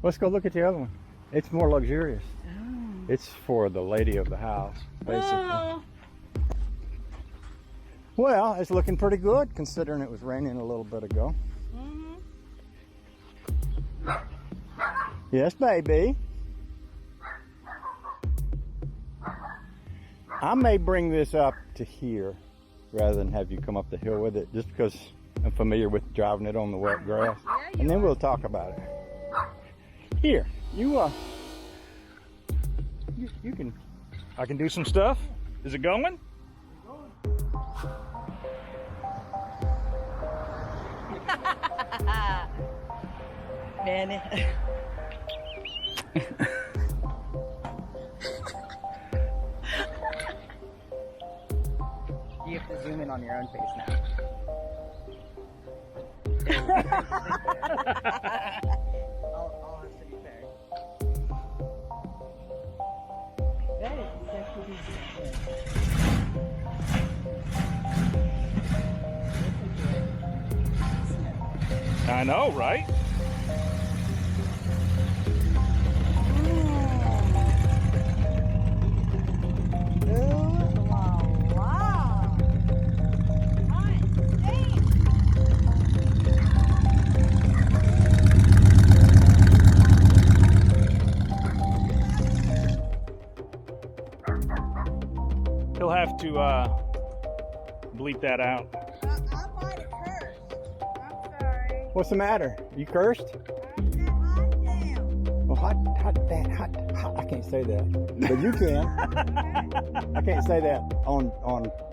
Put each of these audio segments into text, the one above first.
Let's go look at the other one. It's more luxurious. Oh. It's for the lady of the house, basically. Oh. Well, it's looking pretty good considering it was raining a little bit ago. Yes, baby. I may bring this up to here rather than have you come up the hill with it, just because I'm familiar with driving it on the wet grass. Yeah, and then we'll talk about it. Here, you can. I can do some stuff. Is it going? Manny. You have to zoom in on your own face now. I'll have to be fair. That is sexually I know, right? He'll have to bleep that out. I might have cursed. I'm sorry. What's the matter? You cursed? I said hot damn. Well, hot. I can't say that, but you can. I can't say that on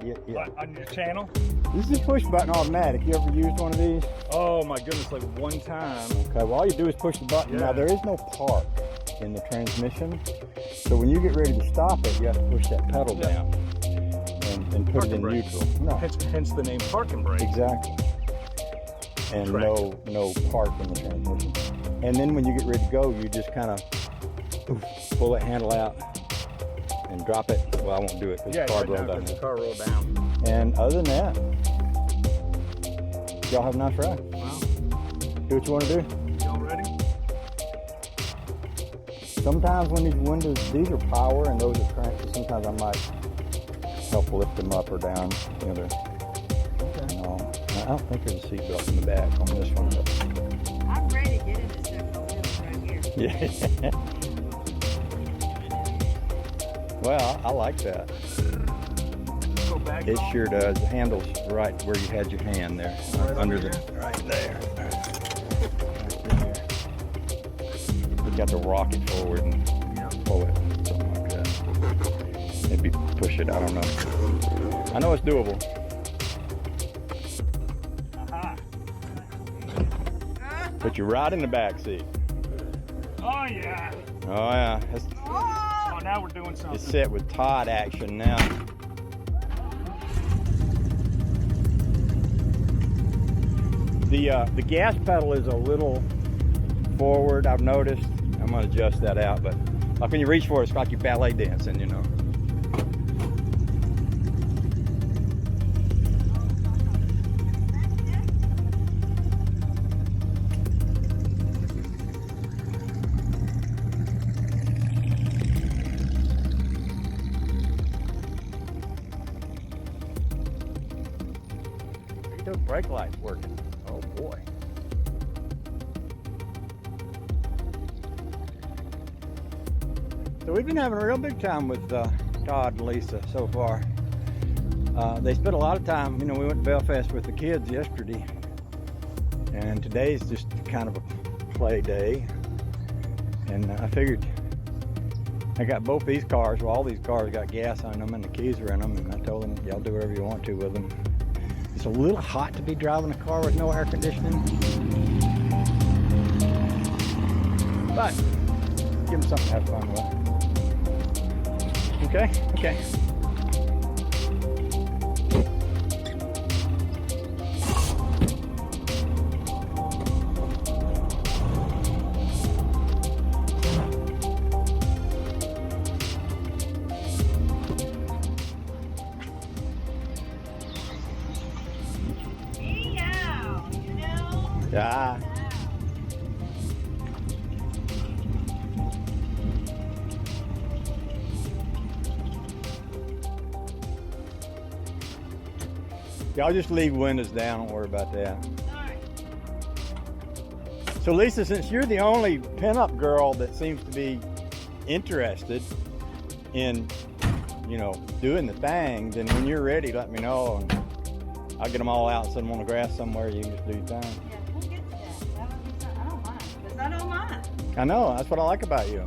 yeah. On your channel? This is a push button automatic. You ever used one of these? Oh my goodness, like one time. Okay, well all you do is push the button. Yeah. Now there is no park in the transmission, so when you get ready to stop it, you have to push that pedal down and put it in Parking brake. neutral. No, Hence the name parking brake. exactly. And Correct. no park in the transmission. And then when you get ready to go, you just kind of pull that handle out and drop it. Well, I won't do it because the car rolled down. The car rolled down. And other than that, y'all have a nice ride. Wow. Do what you want to do. Y'all ready? Sometimes when these windows, these are power and those are crank, so sometimes I might help lift them up or down. You know, no, I don't think there's a seatbelt in the back on this one. But I'm ready to get in this stuff right here. yeah. Well, I like that. Go back. It sure does. The handle's right where you had your hand there. Right under over the, here? right there. You got to rock it forward and pull it, something like that. Maybe push it, I don't know. I know it's doable. Aha. But you're right in the back seat. Oh yeah. Oh yeah, it's Oh, now we're doing something. set with Todd action now. The gas pedal is a little forward, I've noticed. I'm gonna adjust that out, but like when you reach for it, it's like you're ballet dancing, you know. Those brake lights working. Oh boy. So we've been having a real big time with Todd and Lisa so far. They spent a lot of time, you know, we went to Belfast with the kids yesterday, and today's just kind of a play day. And I figured I got both these cars, well all these cars got gas on them and the keys are in them, and I told them, y'all do whatever you want to with them. It's a little hot to be driving a car with no air conditioning, but give them something to have fun with. Okay? Okay. Meow, you know? Yeah. Y'all just leave windows down, don't worry about that. Alright. So Lisa, since you're the only pinup girl that seems to be interested in, you know, doing the thing, then when you're ready, let me know, and I'll get them all out and set them on the grass somewhere. You can just do your thing. Yeah, we'll get to that. That would be something. I don't mind. Because I don't mind. I know, that's what I like about you.